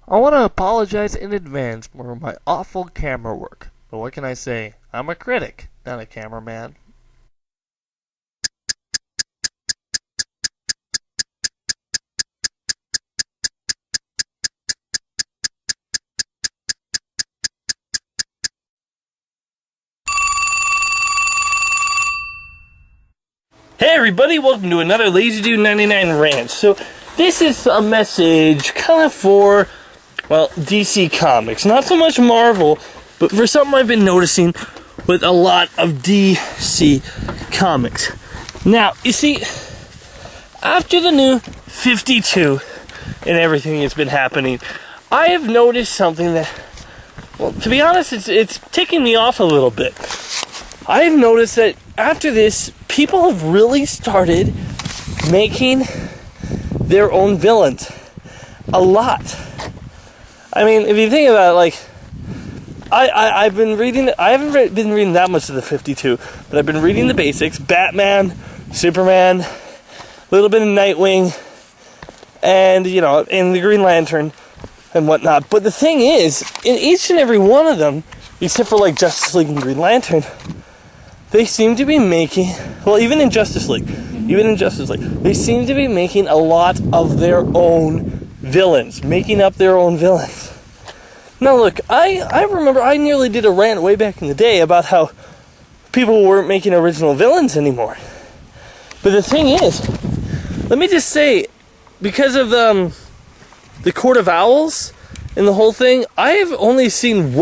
I want to apologize in advance for my awful camera work. But what can I say? I'm a critic, not a cameraman. Hey everybody, welcome to another Lazy Dude 99 rant. So this is a message kind of for, well, DC Comics. Not so much Marvel, but for something I've been noticing with a lot of DC Comics. Now, you see, after the new 52 and everything that's been happening, I have noticed something that, well, to be honest, it's ticking me off a little bit. I've noticed that after this, people have really started making their own villains. A lot. I mean, if you think about it, like, I've been reading, I haven't been reading that much of the 52, but I've been reading the basics: Batman, Superman, a little bit of Nightwing, and, you know, and the Green Lantern, and whatnot. But the thing is, in each and every one of them, except for, like, Justice League and Green Lantern, they seem to be making, well, even in Justice League, they seem to be making a lot of their own villains, making up their own villains. Now, look, I remember I nearly did a rant way back in the day about how people weren't making original villains anymore. But the thing is, let me just say, because of the Court of Owls and the whole thing, I've only seen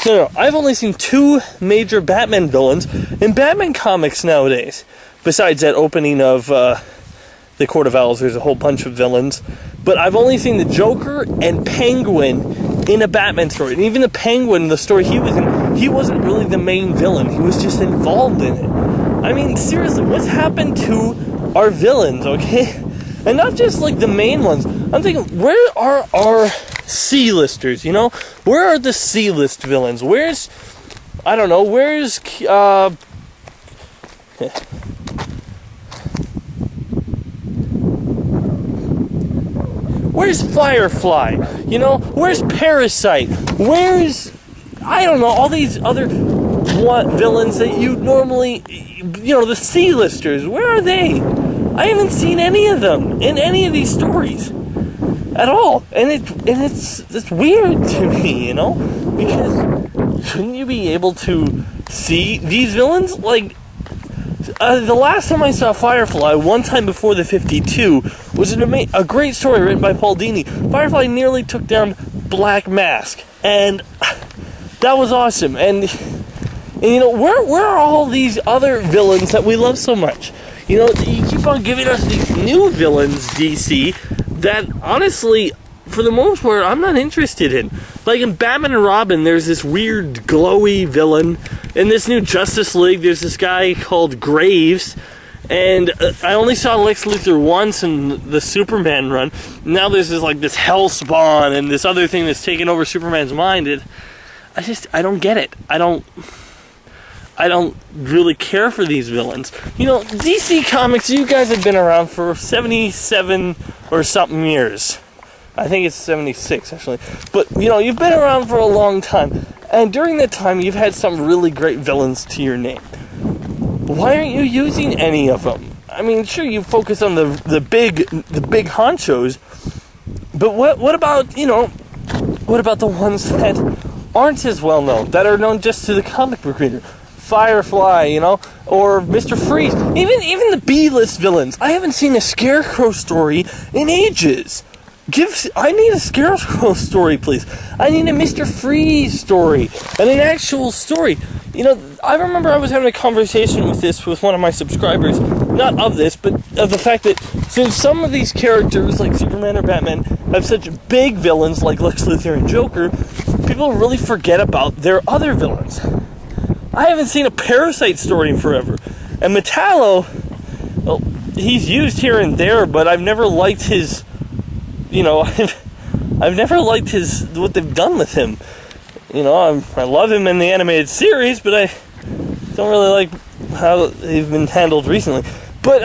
I've only seen two major Batman villains in Batman comics nowadays. Besides that opening of the Court of Owls, there's a whole bunch of villains. But I've only seen the Joker and Penguin in a Batman story. And even the Penguin, the story he was in, he wasn't really the main villain. He was just involved in it. I mean, seriously, what's happened to our villains, okay? And not just, like, the main ones. I'm thinking, where are our C-listers, you know? Where are the C-list villains? Where's Firefly? You know, where's Parasite? Where's, I don't know, all these other villains that you normally, you know, the C-listers, where are they? I haven't seen any of them in any of these stories at all, and it's weird to me, you know, because shouldn't you be able to see these villains? Like, the last time I saw Firefly, one time before the 52, was a great story written by Paul Dini. Firefly nearly took down Black Mask, and that was awesome. And you know, where are all these other villains that we love so much? You know, you keep on giving us these new villains, DC, that honestly, for the most part, I'm not interested in. Like in Batman and Robin, there's this weird glowy villain. In this new Justice League, there's this guy called Graves. And I only saw Lex Luthor once in the Superman run. Now there's this Hellspawn and this other thing that's taking over Superman's mind. I don't get it. I don't really care for these villains. You know, DC Comics, you guys have been around for 77 or something years. I think it's 76, actually. But, you know, you've been around for a long time. And during that time, you've had some really great villains to your name. Why aren't you using any of them? I mean, sure, you focus on the big honchos. But what about, you know, what about the ones that aren't as well known, that are known just to the comic book reader? Firefly, you know, or Mr. Freeze, even the B-list villains. I haven't seen a Scarecrow story in ages. I need a Scarecrow story, please. I need a Mr. Freeze story, and an actual story. You know, I remember I was having a conversation with one of my subscribers, not of this, but of the fact that since some of these characters, like Superman or Batman, have such big villains like Lex Luthor and Joker, people really forget about their other villains. I haven't seen a Parasite story in forever. And Metallo, well, he's used here and there, but I've never liked his, you know, I've never liked what they've done with him. You know, I love him in the animated series, but I don't really like how they've been handled recently. But,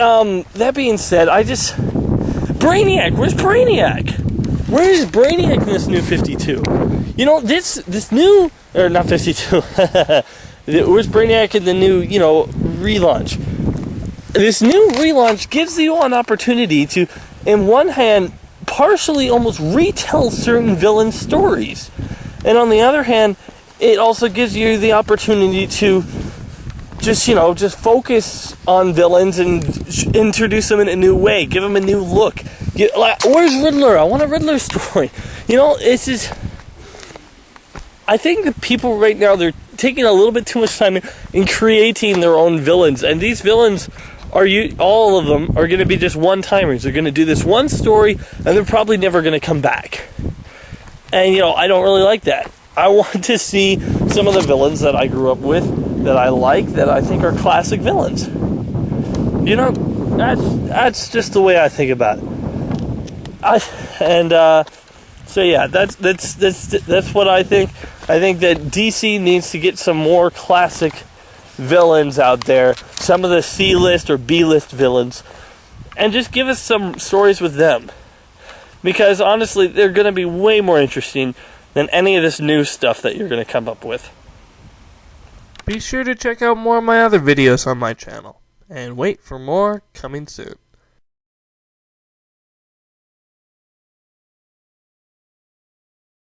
that being said, Brainiac, where's Brainiac? Where is Brainiac in this new 52? You know, this new, or not 52, where's Brainiac in the new, relaunch? This new relaunch gives you an opportunity to, in one hand, partially almost retell certain villain stories. And on the other hand, it also gives you the opportunity to just focus on villains and introduce them in a new way, give them a new look. Where's Riddler? I want a Riddler story. I think that people right now, they're taking a little bit too much time in creating their own villains, and these villains all of them are going to be just one-timers. They're going to do this one story, and they're probably never going to come back. And, I don't really like that. I want to see some of the villains that I grew up with, that I like, that I think are classic villains. That's just the way I think about it. So yeah, that's what I think. I think that DC needs to get some more classic villains out there, some of the C-list or B-list villains, and just give us some stories with them. Because honestly, they're going to be way more interesting than any of this new stuff that you're going to come up with. Be sure to check out more of my other videos on my channel, and wait for more coming soon.